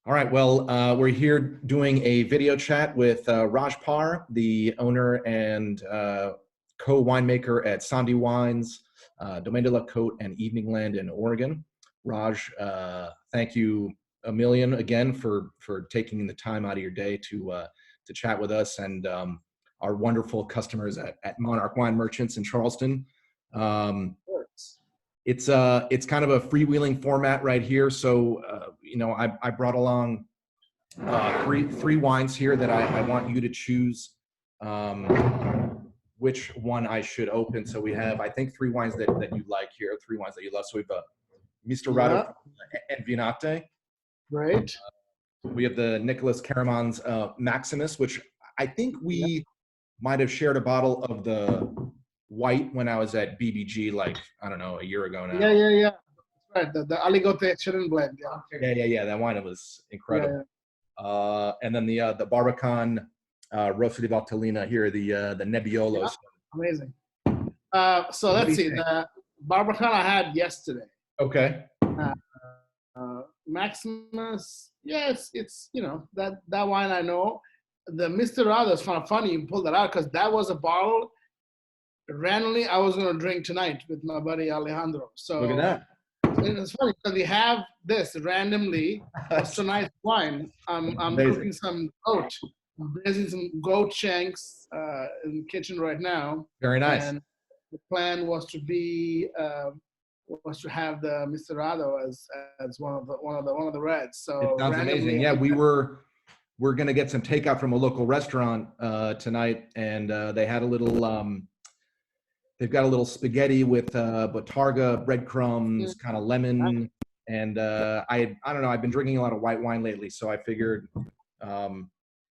All right, well, we're here doing a video chat with Raj Parr, the owner and co-winemaker at Sandy Wines, Domaine de la Côte, and Evening Land in Oregon. Raj, thank you a million again for taking the time out of your day to chat with us and our wonderful customers at Monarch Wine Merchants in Charleston. It's kind of a freewheeling format right here. So, I brought along three wines here that I want you to choose which one I should open. So we have, I think, three wines that you like here, three wines that you love. So we have Mr. Rado and Vinate. Right. We have the Nicholas Caramon's Maximus, which I think we might have shared a bottle of the white when I was at BBG, like, I don't know, a year ago now. Yeah. That's right. The Aligote Chirin blend. Yeah. That wine, it was incredible. Yeah. And then the Barbican Rosso di Valtellina here, the Nebbiolos. Yeah, amazing. So let's see. The Barbican I had yesterday. Okay. Maximus, yeah, it's that wine I know. The Mr. Rado is kind of funny you pulled that out because that was a bottle randomly I was going to drink tonight with my buddy Alejandro. So look at that. It's funny because we have this randomly. It's tonight's wine. I'm cooking some goat. I'm braising some goat shanks in the kitchen right now. Very nice. And the plan was to be to have the Mr. Rado as one of the reds. So it sounds amazing. Yeah, we're gonna get some takeout from a local restaurant tonight, and they had a little. They've got a little spaghetti with botarga, breadcrumbs, kind of lemon, and I don't know. I've been drinking a lot of white wine lately, so I figured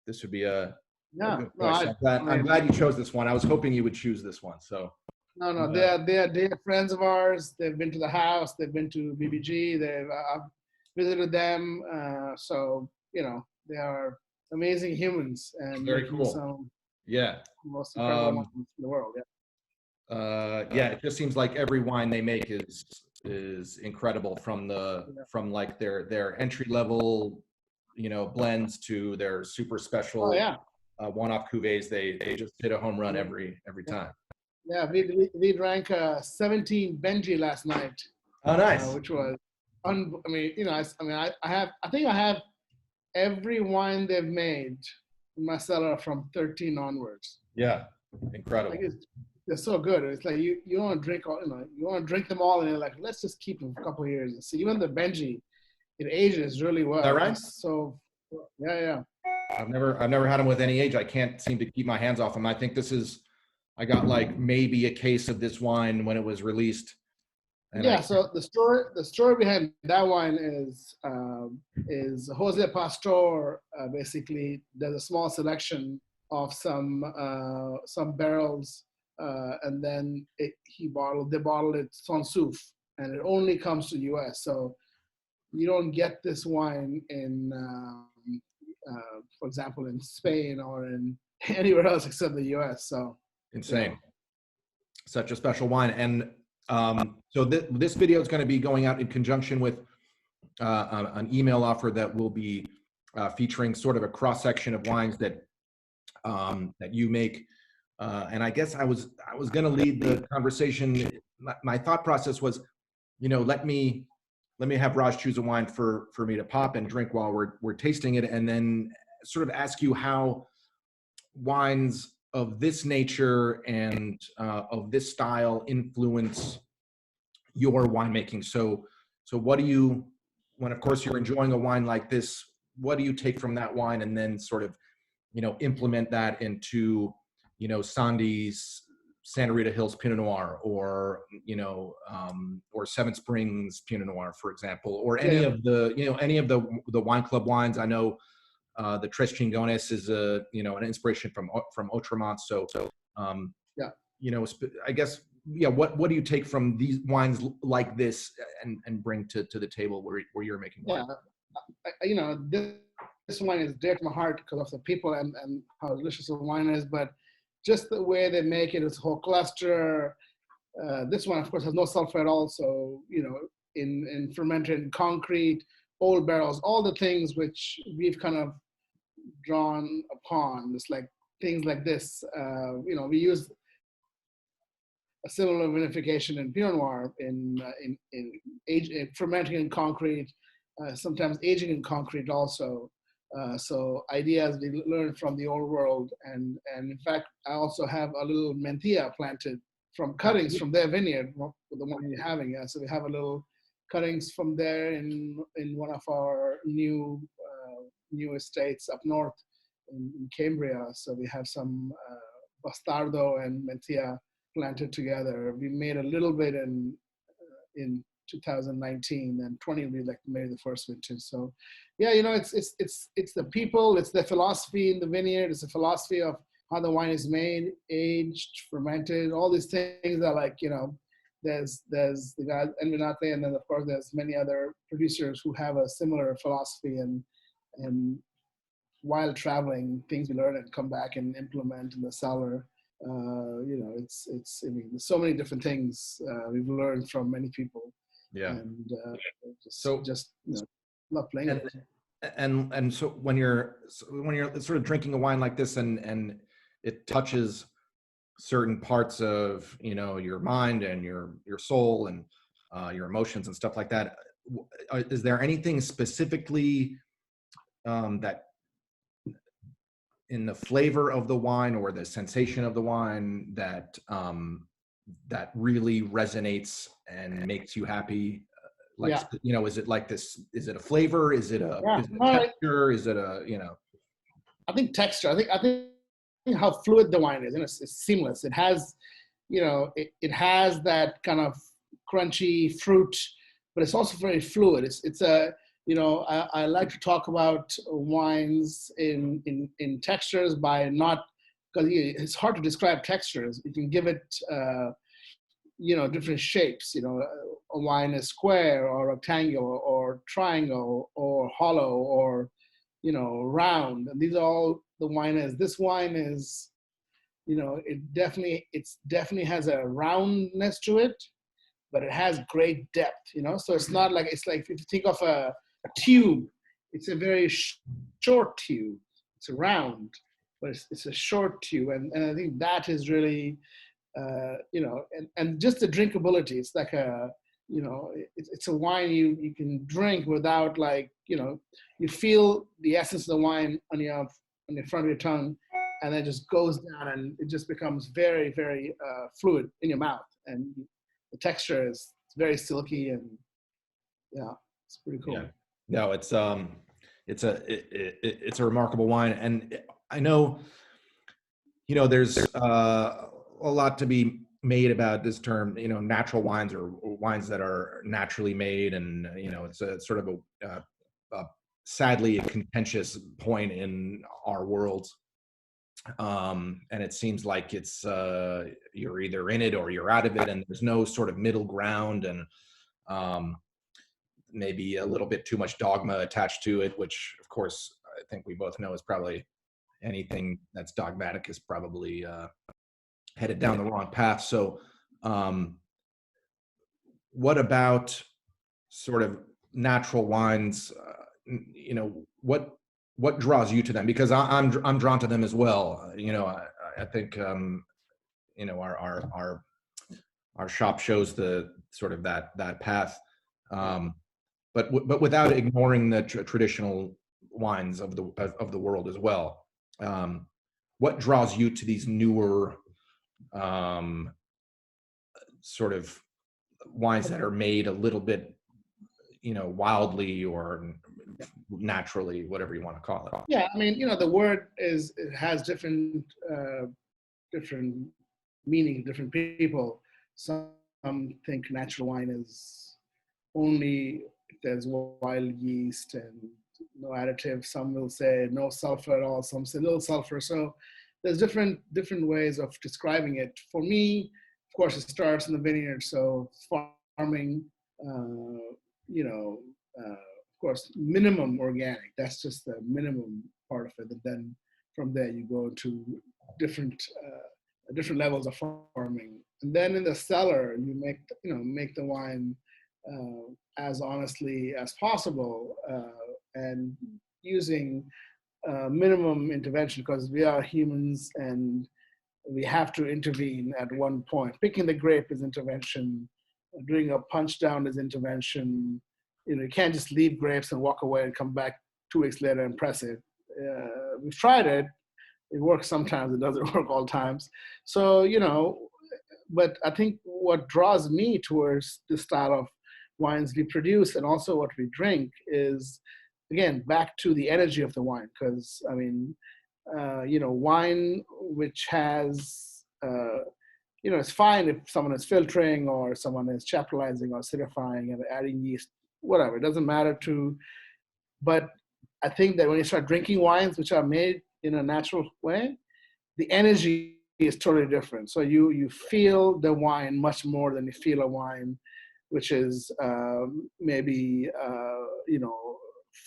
this would be a good choice. I'm glad you chose this one. I was hoping you would choose this one. So no, they're friends of ours. They've been to the house. They've been to BBG. I've visited them. So they are amazing humans and very cool. Some most incredible wines in the world. It just seems like every wine they make is incredible from like their entry level, blends to their super special one-off cuvées. They just hit a home run every time. Yeah, we drank 17 Benji last night. Oh, nice. Which was, I think I have every wine they've made in my cellar from 13 onwards. Yeah, incredible. They're so good. It's like you want to drink all, you want to drink them all, and you're like, let's just keep them for a couple of years. And see, even the Benji, it ages really well. Is that right? So, yeah. I've never had them with any age. I can't seem to keep my hands off them. I think I got like maybe a case of this wine when it was released. So the story behind that wine is Jose Pastor basically does a small selection of some barrels. And then they bottled it sans souf, and it only comes to the U.S. So you don't get this wine in, for example, in Spain or in anywhere else except the U.S. So insane, such a special wine. And so this video is going to be going out in conjunction with an email offer that will be featuring sort of a cross section of wines that you make. And I guess I was going to lead the conversation. My thought process was, let me have Raj choose a wine for me to pop and drink while we're tasting it, and then sort of ask you how wines of this nature and of this style influence your winemaking. So what do you, when of course you're enjoying a wine like this, what do you take from that wine and then sort of implement that into Sandy's Santa Rita Hills Pinot Noir, or Seven Springs Pinot Noir, for example, or any of the wine club wines. I know the Tres Chingones is an inspiration from Outremont. So I guess what do you take from these wines like this and bring to the table where you're making wine? This wine is dear to my heart because of the people and how delicious the wine is, but just the way they make it, it's a whole cluster. This one, of course, has no sulfur at all. So, in fermented concrete, old barrels, all the things which we've kind of drawn upon. It's like things like this. We use a similar vinification in Pinot Noir in fermenting in concrete, sometimes aging in concrete also. So ideas we learned from the old world, and in fact, I also have a little mentilla planted from cuttings from their vineyard, the one we're having. Yeah, so we have a little cuttings from there in one of our new estates up north in Cambria. So we have some bastardo and mentilla planted together. We made a little bit in 2019, and 20 we like made the first vintage. So yeah, it's the people, it's the philosophy in the vineyard, it's the philosophy of how the wine is made, aged, fermented, all these things that, like, there's the guy Envinate, and then of course there's many other producers who have a similar philosophy, and while traveling, things we learn and come back and implement in the cellar. I mean, there's so many different things we've learned from many people. Yeah. And So love playing and, it. and so when you're sort of drinking a wine like this, and it touches certain parts of your mind and your soul and your emotions and stuff like that, is there anything specifically that in the flavor of the wine or the sensation of the wine that that really resonates and makes you happy? Like, is it like this? Is it a flavor? Is it a, is it a texture? Is it a, I think texture. I think how fluid the wine is. It's seamless. It has, it has that kind of crunchy fruit, but it's also very fluid. It's a, I like to talk about wines in textures by not, because it's hard to describe textures. You can give it, different shapes. A wine is square or rectangular or triangle or hollow or, round. And these are all the wine is. This wine is, it definitely has a roundness to it, but it has great depth. So it's not like, it's like if you think of a tube, it's a very short tube. It's round, but it's a short tube, and I think that is really, and just the drinkability. It's like it's a wine you can drink without, like, you feel the essence of the wine on the front of your tongue, and then it just goes down, and it just becomes very, very fluid in your mouth, and the texture is very silky, and yeah, it's pretty cool. Yeah. No, it's a remarkable wine, and I know, there's a lot to be made about this term, natural wines, or wines that are naturally made, and it's a sort of a sadly a contentious point in our world, and it seems like it's you're either in it or you're out of it, and there's no sort of middle ground, and maybe a little bit too much dogma attached to it, which of course I think we both know is probably, anything that's dogmatic is probably headed down the wrong path. So what about sort of natural wines? What draws you to them? Because I'm drawn to them as well. I think our shop shows the sort of that path. But without ignoring the traditional wines of the world as well. What draws you to these newer sort of wines that are made a little bit, wildly or naturally, whatever you want to call it? Yeah, I mean, the word it has different meaning, different people. Some think natural wine is only if there's wild yeast and no additive. Some will say no sulfur at all. Some say little sulfur. So there's different ways of describing it. For me, of course, it starts in the vineyard. So farming, of course, minimum organic. That's just the minimum part of it. And then from there, you go to different levels of farming. And then in the cellar, you make the wine as honestly as possible, and using minimum intervention, because we are humans and we have to intervene at one point. Picking the grape is intervention. Doing a punch down is intervention. You can't just leave grapes and walk away and come back 2 weeks later and press it. We've tried it. It works sometimes. It doesn't work all times. So, but I think what draws me towards the style of wines we produce and also what we drink is, again, back to the energy of the wine. Because, wine which has, it's fine if someone is filtering or someone is chaptalizing or acidifying and adding yeast, whatever. It doesn't matter but I think that when you start drinking wines which are made in a natural way, the energy is totally different. So you feel the wine much more than you feel a wine which is maybe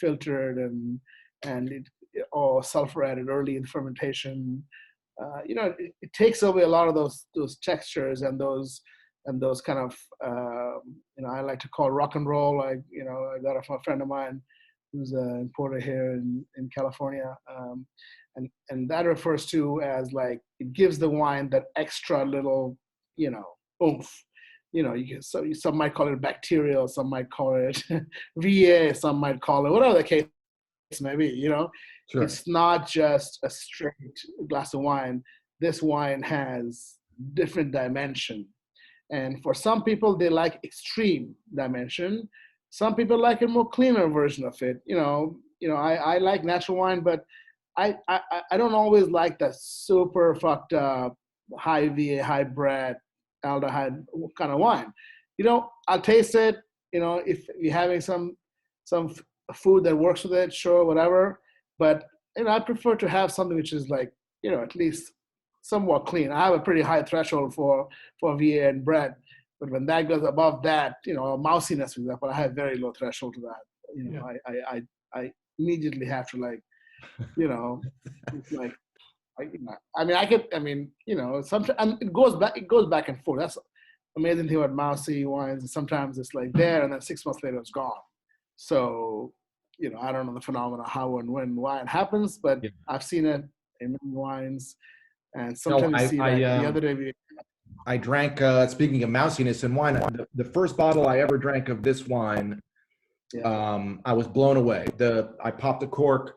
filtered or sulfur added early in fermentation. It takes away a lot of those textures and those kind of I like to call rock and roll. I got it from a friend of mine who's an importer here in California, and that refers to as like it gives the wine that extra little oomph. Some might call it bacterial, some might call it VA, some might call it whatever the case may be. Sure. It's not just a straight glass of wine. This wine has different dimension. And for some people, they like extreme dimension. Some people like a more cleaner version of it. I like natural wine, but I don't always like the super fucked up, high VA, high Brett, aldehyde kind of wine. I'll taste it. If you're having some food that works with it, sure, whatever. But I prefer to have something which is like at least somewhat clean. I have a pretty high threshold for VA and Brett, but when that goes above that, mousiness, for example, I have very low threshold to that. I immediately have to it's like. Sometimes it goes back and forth. That's amazing thing about mousy wines. Sometimes it's like there, and then 6 months later it's gone. So, I don't know the phenomena, how and when, why it happens, but yeah. I've seen it in many wines, and sometimes you see the other day. I drank. Speaking of mousiness in wine, the first bottle I ever drank of this wine, I was blown away. I popped the cork.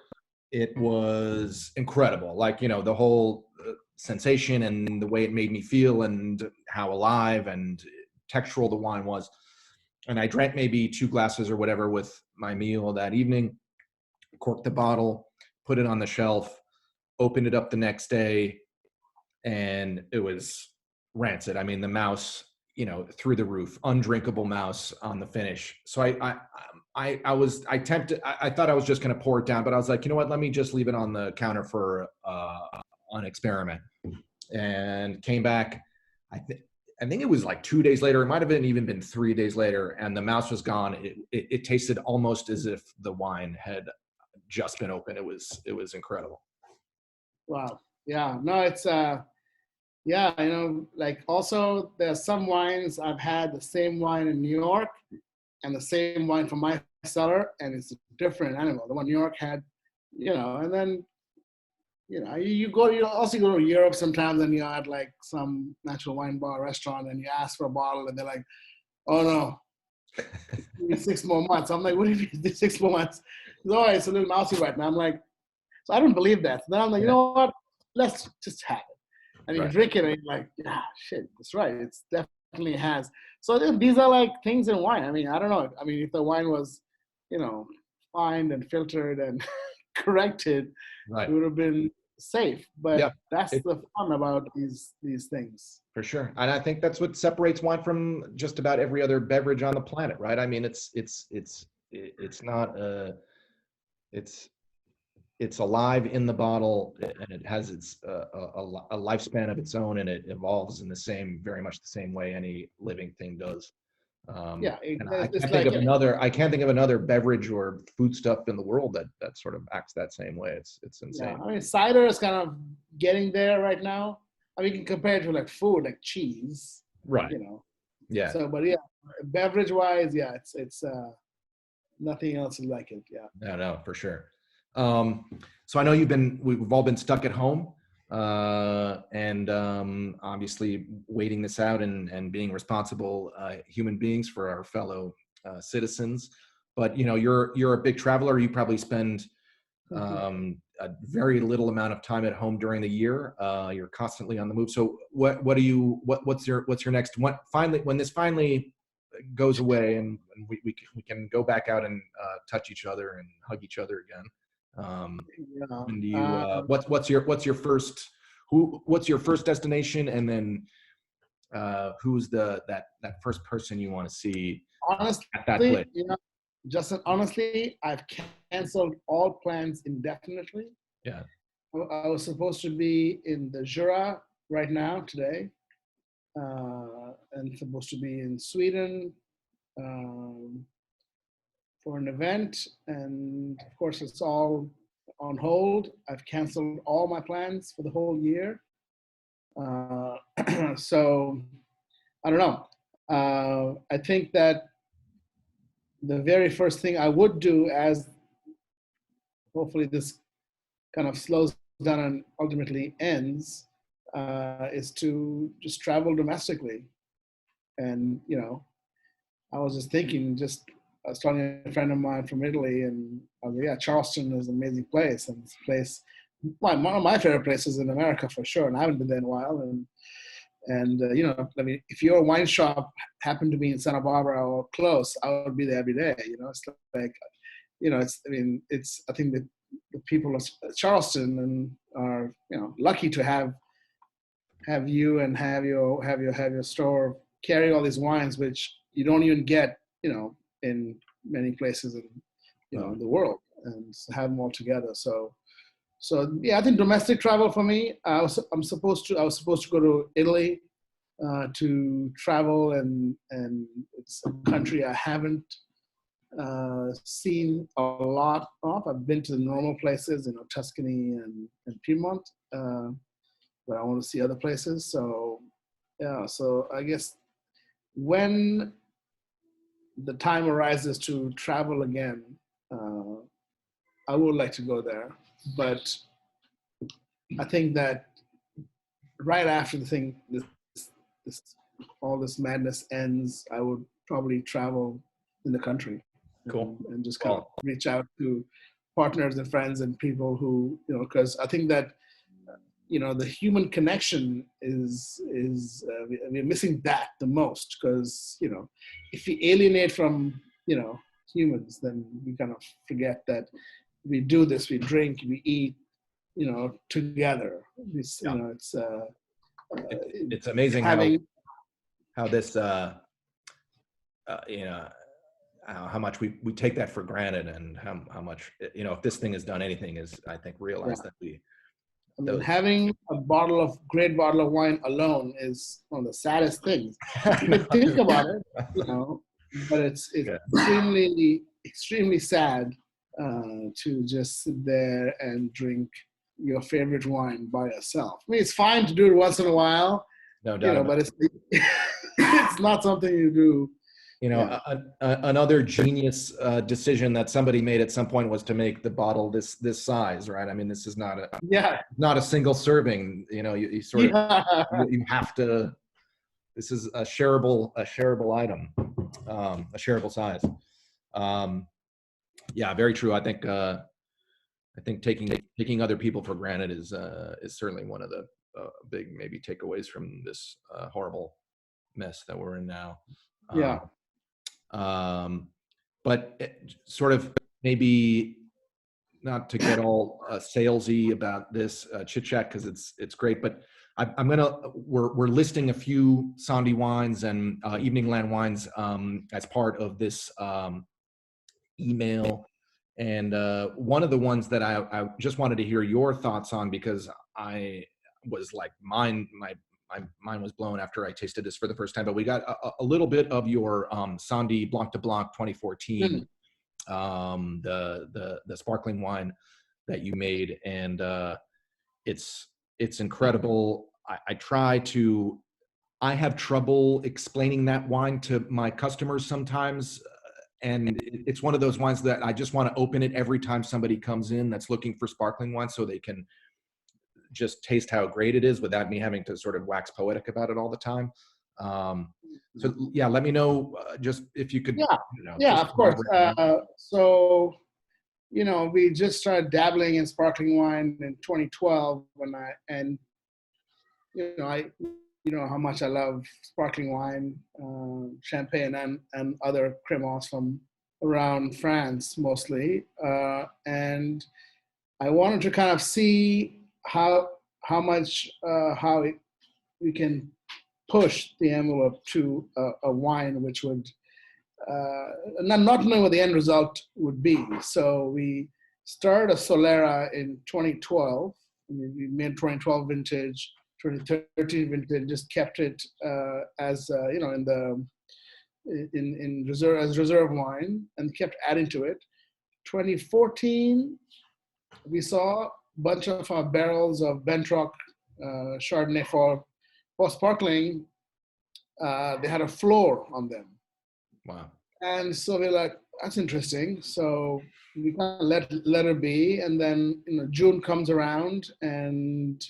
It was incredible. Like, the whole sensation and the way it made me feel and how alive and textural the wine was. And I drank maybe 2 glasses or whatever with my meal that evening, corked the bottle, put it on the shelf, opened it up the next day, and it was rancid. I mean, the mouse, through the roof, undrinkable mouse on the finish. So I tempted, I thought I was just going to pour it down, but I was like, you know what, let me just leave it on the counter for an experiment. And came back, I think it was like 2 days later. It might have even been 3 days later, and the mouse was gone. It tasted almost as if the wine had just been opened. It was incredible. Wow. Yeah. No, it's like also there's some wines I've had the same wine in New York and the same wine from my cellar, and it's a different animal. The one New York had, and then you also go to Europe sometimes, and you're at like some natural wine bar restaurant and you ask for a bottle and they're like, oh no, 6 more months. I'm like, what do you mean 6 more months? Oh, it's a little mousy right now. I'm like, so I don't believe that. So then I'm like, you know what? Let's just have it. And you drink it and you're like, yeah, shit, that's right. It's definitely has. So these are like things in wine. I mean, I don't know. I mean, if the wine was, fined and filtered and corrected, it would have been safe. But that's the fun about these things. For sure. And I think that's what separates wine from just about every other beverage on the planet, right? I mean, it's not it's alive in the bottle, and it has its a lifespan of its own, and it evolves in very much the same way any living thing does. I can't think of another beverage or foodstuff in the world that sort of acts that same way. It's insane. Yeah, I mean, cider is kind of getting there right now. I mean, you can compare it to like food, like cheese. Right. Yeah. So, but yeah, beverage wise, yeah, it's nothing else is like it. Yeah. No, for sure. So I know we've all been stuck at home, and obviously waiting this out and being responsible human beings for our fellow citizens. But you're a big traveler. You probably spend a very little amount of time at home during the year. You're constantly on the move. So what's your next one? Finally, when this finally goes away and we can go back out and touch each other and hug each other again. Yeah. And what's your first what's your first destination, and then who's that first person you want to see at that Honestly, place? Justin, honestly, I've canceled all plans indefinitely. Yeah. I was supposed to be in the Jura right now today, and supposed to be in Sweden um, for an event, and of course it's all on hold. I've canceled all my plans for the whole year. So I don't know. I think that the very first thing I would do, as hopefully this kind of slows down and ultimately ends, is to just travel domestically. And I was just thinking, I was telling a friend of mine from Italy, and I was like, yeah, Charleston is an amazing place, and this place, one of my favorite places in America for sure, and I haven't been there in a while. And I mean, if your wine shop happened to be in Santa Barbara or close, I would be there every day. It's like, I think that the people of Charleston and are lucky to have you and have your store carry all these wines, which you don't even get in many places in the world, and have them all together. So yeah, I think domestic travel for me. I was supposed to go to Italy to travel, and it's a country I haven't seen a lot of. I've been to the normal places, Tuscany and Piedmont, but I want to see other places. So yeah, so I guess when the time arises to travel again, I would like to go there. But I think that right after this all this madness ends, I would probably travel in the country. Cool. And just kind of reach out to partners and friends and people who, because I think that the human connection is we're missing that the most, because if we alienate from humans, then we kind of forget that we do this, we drink, we eat together. It's it's amazing how this how much we take that for granted, and how much if this thing has done anything, is I think realize that having a great bottle of wine alone is one of the saddest things. You can think about it, but it's extremely sad to just sit there and drink your favorite wine by yourself. I mean, it's fine to do it once in a while, no doubt, but it's not something you do. Another genius decision that somebody made at some point was to make the bottle this size, right? I mean, this is not a single serving. You sort of you have to. This is a shareable item, a shareable size. Yeah, very true. I think taking other people for granted is certainly one of the big maybe takeaways from this horrible mess that we're in now. Yeah. But sort of maybe not to get all salesy about this chit chat, because it's great, but we're listing a few Sandhi wines and Evening Land wines as part of this email, and one of the ones that I just wanted to hear your thoughts on, because I was like my mind was blown after I tasted this for the first time. But we got a little bit of your Sandhi Blanc de Blanc 2014, the sparkling wine that you made, and it's incredible. I try to I have trouble explaining that wine to my customers sometimes. And it's one of those wines that I just want to open it every time somebody comes in that's looking for sparkling wine so they can just taste how great it is without me having to sort of wax poetic about it all the time. So yeah, let me know just if you could, Yeah, yeah, just of course. elaborate more. So, we just started dabbling in sparkling wine in 2012 and I, how much I love sparkling wine, champagne, and other cremants from around France mostly. And I wanted to kind of see how much we can push the envelope to a wine which would not knowing what the end result would be. So we started a Solera in 2012. We made 2012 vintage, 2013 vintage, just kept it as in reserve as reserve wine and kept adding to it. 2014, we saw a bunch of our barrels of Bentrock Chardonnay for sparkling. They had a floor on them. Wow. And so we're like, that's interesting. So we kind of let it be. And then June comes around, and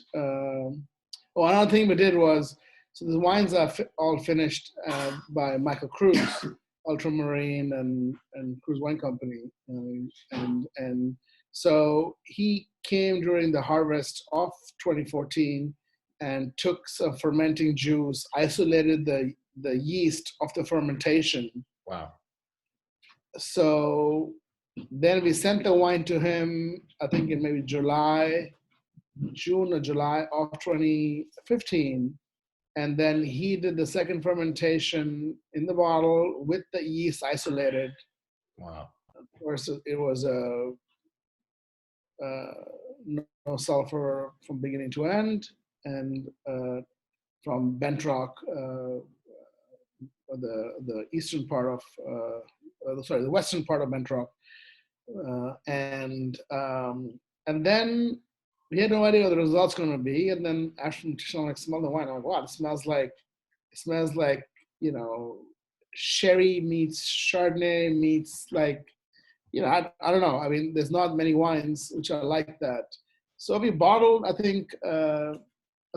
another thing we did was, so the wines are all finished by Michael Cruz, Ultramarine and Cruz Wine Company, and so he came during the harvest of 2014 and took some fermenting juice, isolated the yeast of the fermentation. Wow. So then we sent the wine to him, I think in maybe June or July of 2015. And then he did the second fermentation in the bottle with the yeast isolated. Wow. Of course, it was no sulfur from beginning to end, and from Bentrock, the eastern part of, the western part of Bentrock, and then we had no idea what the results going to be. And then after like smell the wine, I'm like, wow, it smells like sherry meets Chardonnay meets like I don't know. I mean, there's not many wines which are like that. So we bottled, I think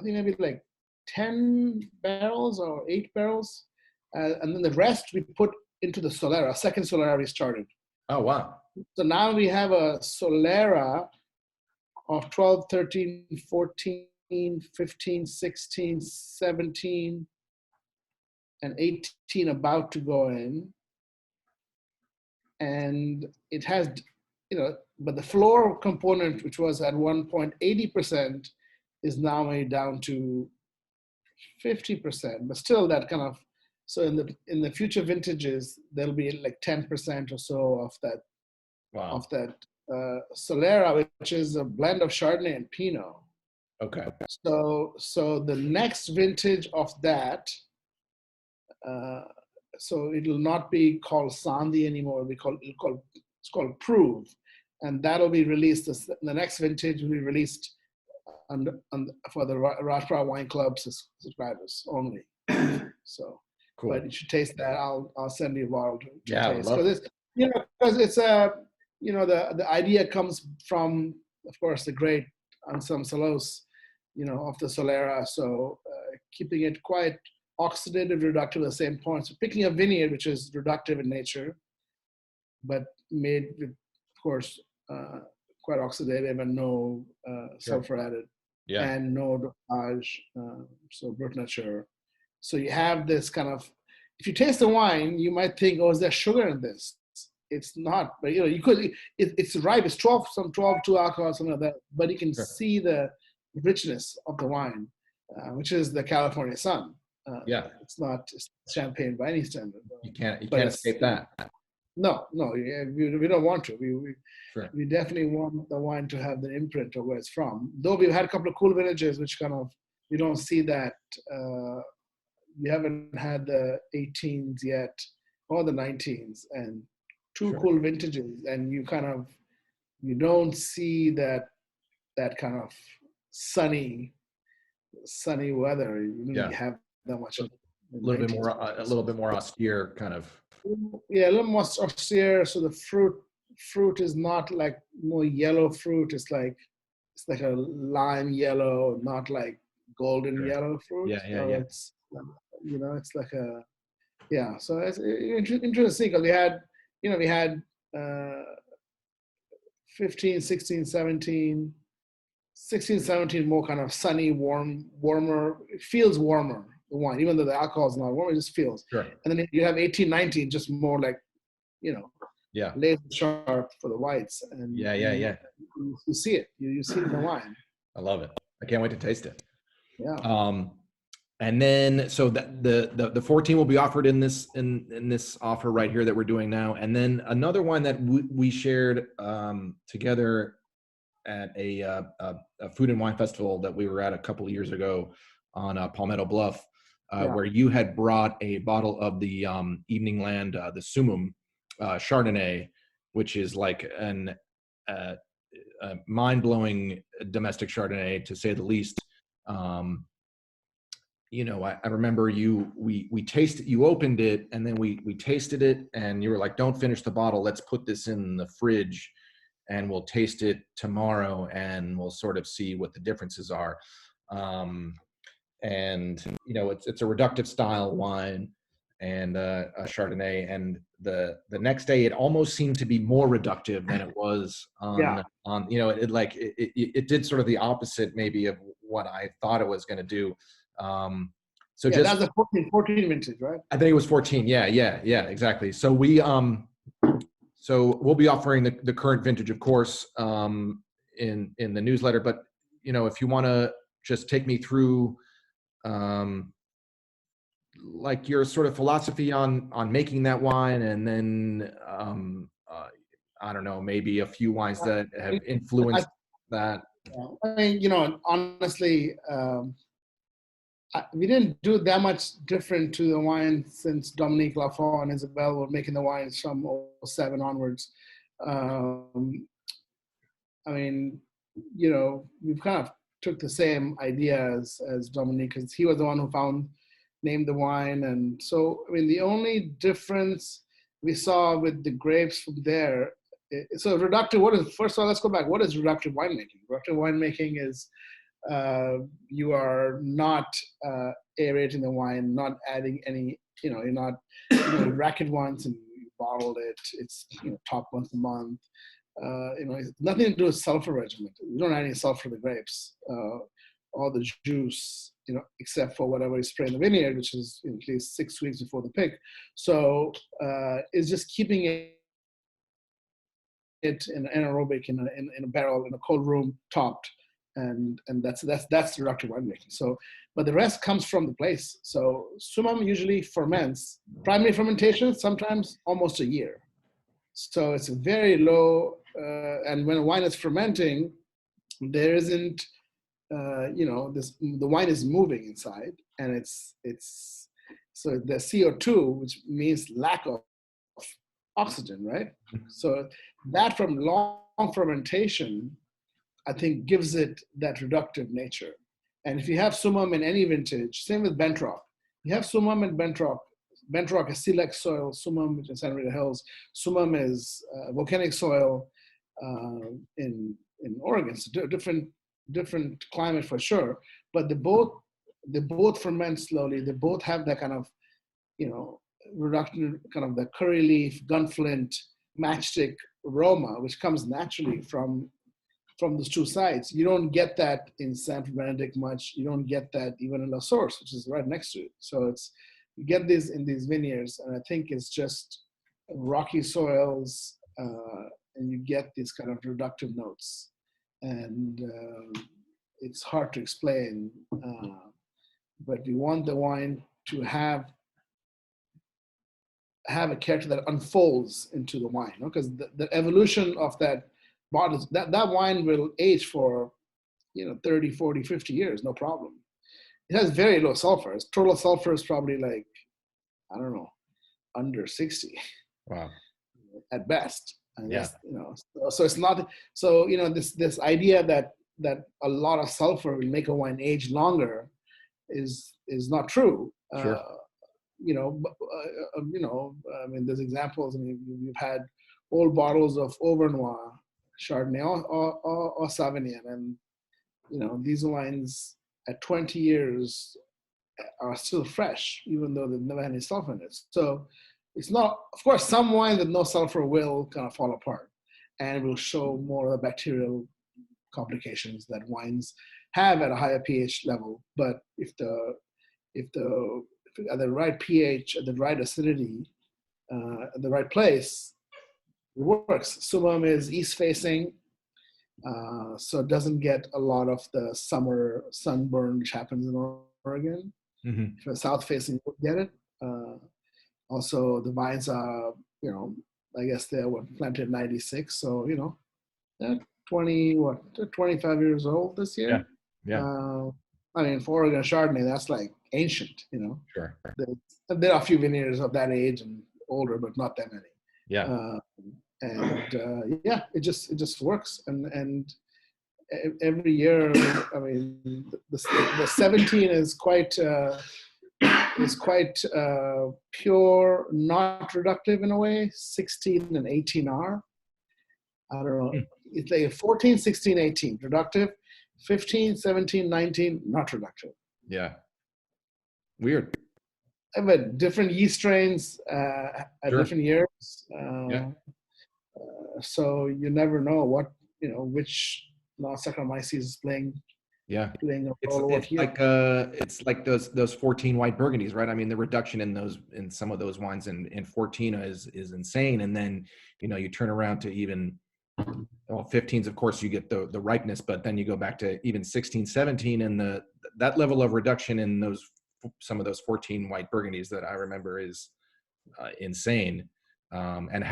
maybe like 10 barrels or 8 barrels. And then the rest we put into the Solera, second Solera we started. Oh, wow. So now we have a Solera of 12, 13, 14, 15, 16, 17, and 18 about to go in. And it has, but the floor component, which was at 1.80%, is now made down to 50%, but still that kind of, so in the future vintages, there'll be like 10% or so of that, Wow. Solera, which is a blend of Chardonnay and Pinot. Okay. So the next vintage of that, so it will not be called Sandhi anymore. It's called Prove, and that'll be released. The next vintage will be released for the Rajat Parr Wine Club subscribers only. So, cool. But you should taste that. I'll send you a bottle to taste, because it's the idea comes from, of course, the great Anselm Salos, of the Solera. So keeping it quite oxidative, reductive at the same point. So picking a vineyard which is reductive in nature, but made with, of course, quite oxidative and no sulfur added, and no dosage, so brut nature. So you have this kind of, if you taste the wine, you might think, oh, is there sugar in this? It's not, but you could. It's ripe. It's 12, 2 alcohol, something like that. But you can see the richness of the wine, which is the California sun. It's not champagne by any standard. You can't escape that. No, we don't want to. We definitely want the wine to have the imprint of where it's from. Though we've had a couple of cool vintages, which kind of, we don't see that. We haven't had the 18s yet, or the 19s, and two cool vintages, and you don't see that kind of sunny weather. You have that much. A little bit more austere kind of. Yeah, a little more austere. So the fruit is not like more yellow fruit. It's like a lime yellow, not like golden Sure. yellow fruit. Yeah, yeah, So yeah. it's it's like a yeah. So it's interesting because we had uh, 15, 16, 17. 16, 17 more kind of sunny, warmer. It feels warmer, the wine, even though the alcohol is not warm, it just feels. Sure. And then you have 18, 19, just more like, Yeah. laser sharp for the whites. And Yeah. you see it. You see it in the wine. I love it. I can't wait to taste it. Yeah. And then so the 14 will be offered in this offer right here that we're doing now. And then another wine that we shared together at a food and wine festival that we were at a couple of years ago on Palmetto Bluff, where you had brought a bottle of the Evening Land, the Sumum Chardonnay, which is like a mind-blowing domestic Chardonnay, to say the least. I remember we tasted, you opened it, and then we tasted it, and you were like, "Don't finish the bottle. Let's put this in the fridge, and we'll taste it tomorrow, and we'll sort of see what the differences are." And it's a reductive style wine, and a Chardonnay. And the next day, it almost seemed to be more reductive than it was on. It did sort of the opposite maybe of what I thought it was going to do. That's the 14 vintage, right? I think it was 14. Yeah, exactly. So we'll be offering the current vintage, of course, in the newsletter. But if you want to just take me through, like your sort of philosophy on making that wine, and then I don't know, maybe a few wines that have influenced that. I mean, honestly, we didn't do that much different to the wine since Dominique Lafont and Isabelle were making the wines from 07 onwards. I mean, we've kind of took the same idea as Dominique, because he was the one who named the wine. And so, I mean, the only difference we saw with the grapes from there, so reductive, first of all, let's go back. What is reductive winemaking? Reductive winemaking is you are not aerating the wine, not adding any, you're not, you rack it once and you bottled it. It's, top once a month. It's nothing to do with sulfur regimen. You don't add any sulfur to the grapes or the juice, except for whatever you spray in the vineyard, which is at least 6 weeks before the pick. So it's just keeping it in anaerobic in a barrel in a cold room, topped. And that's reductive winemaking. So, but the rest comes from the place. So Sumum usually ferments, primary fermentation, sometimes almost a year. So it's very low, and when a wine is fermenting, there isn't, the wine is moving inside, and it's so the CO2, which means lack of oxygen, right? So that from long fermentation, I think, gives it that reductive nature. And if you have Sumum in any vintage, same with Bentrock. You have Sumum in Bentrock. Bentrock is silex soil, Sumum, which is Santa Rita Hills. Sumum is volcanic soil in Oregon. So different climate for sure. But they both ferment slowly. They both have that kind of, reduction, kind of the curry leaf, gunflint, matchstick aroma, which comes naturally from those two sites. You don't get that in San Benedict much. You don't get that even in La Source, which is right next to it. So you get these in these vineyards, and I think it's just rocky soils, and you get these kind of reductive notes. And it's hard to explain, but we want the wine to have a character that unfolds into the wine, because the evolution of that bottles, that wine will age for 30, 40, 50 years, no problem. It has very low sulfur. Its total sulfur is probably like, I don't know, under 60. Wow. At best. And yeah. So it's not, so this idea that a lot of sulfur will make a wine age longer is is not true. Sure. I mean, there's examples. I mean, you've had old bottles of Auvernois, Chardonnay, or Sauvignon, and these wines at 20 years are still fresh, even though they've never had any sulfur in it. So it's not, of course, some wines with no sulfur will kind of fall apart and will show more of the bacterial complications that wines have at a higher pH level. But if at the right pH, at the right acidity, at the right place, it works. Saumur is east facing, so it doesn't get a lot of the summer sunburn which happens in Oregon. Mm-hmm. If it's south facing, you won't get it. Also, the vines are, I guess they were planted in '96, so they're 25 years old this year. Yeah. I mean, for Oregon Chardonnay, that's like ancient. Sure. There are a few vineyards of that age and older, but not that many. Yeah. Yeah, it just works. And every year, I mean, the 17 is quite pure, not reductive in a way. 16 and 18 are. I don't know. It's like 14, 16, 18 reductive. 15, 17, 19 not reductive. Yeah. Weird. But different yeast strains at different years. So you never know what which Saccharomyces is playing a role. It's like those 14 white burgundies, right? I mean, the reduction in some of those wines in 14 is insane, and then you turn around to even 15s, of course you get the ripeness, but then you go back to even 16, 17, and that level of reduction in some of those 14 white burgundies that I remember is insane, and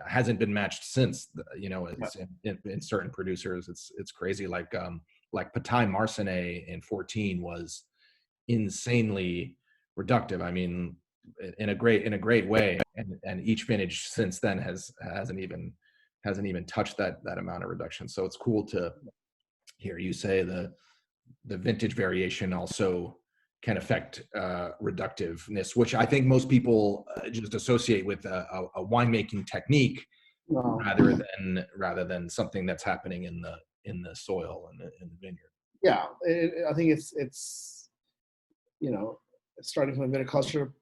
hasn't been matched since. In certain producers, it's crazy. Like Patai Marsanne in 14 was insanely reductive. I mean, in a great way, and each vintage since then hasn't even touched that amount of reduction. So it's cool to hear you say the vintage variation also can affect reductiveness, which I think most people just associate with a winemaking technique, rather than something that's happening in the soil and in the vineyard. Yeah, I think it's starting from a viticulture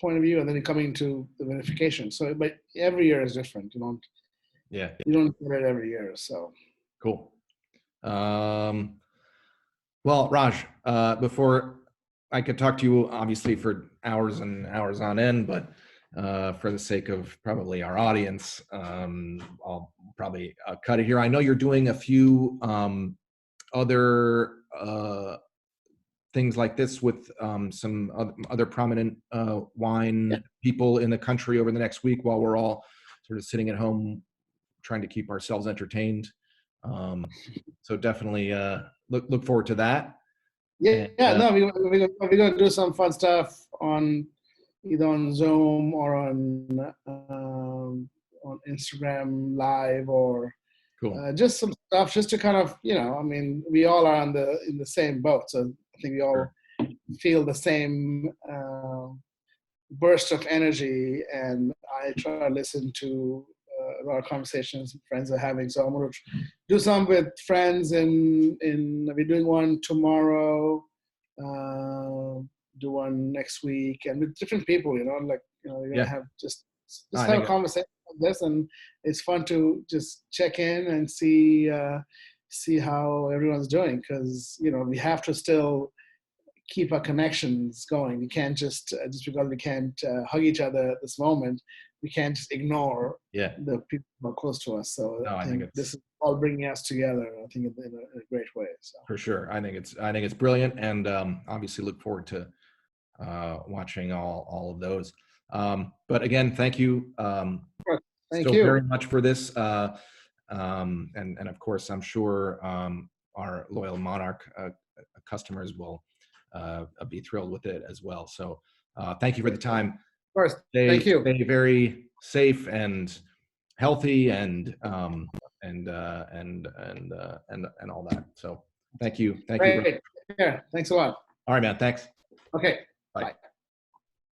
point of view, and then coming to the vinification. So, but every year is different. You don't get it every year. So cool. Well, Raj, before I could talk to you obviously for hours and hours on end, but for the sake of probably our audience, I'll probably cut it here. I know you're doing a few other things like this with some other prominent wine people in the country over the next week, while we're all sort of sitting at home trying to keep ourselves entertained. So definitely look forward to that. We're gonna do some fun stuff either on Zoom or on Instagram Live, or just some stuff just to kind of I mean, we all are in the same boat, so I think we all feel the same burst of energy, and I try to listen to a lot of conversations friends are having. So I'm going to do some with friends, and we're doing one tomorrow, do one next week, and with different people, we're going to have just have a conversation like this, and it's fun to just check in and see how everyone's doing, because we have to still keep our connections going. We can't just because we can't hug each other at this moment, we can't just ignore the people who are close to us. So I think this is all bringing us together, I think, in a great way. So. For sure. I think it's brilliant, and obviously look forward to watching all of those. But again, thank you. Thank you very much for this. And of course, I'm sure our loyal Monarch customers will be thrilled with it as well. So thank you for the time. Of course. Thank you. Stay very safe and healthy and all that. So thank you. Thank you. care. Thanks a lot. All right, man. Thanks. Okay. Bye. Bye.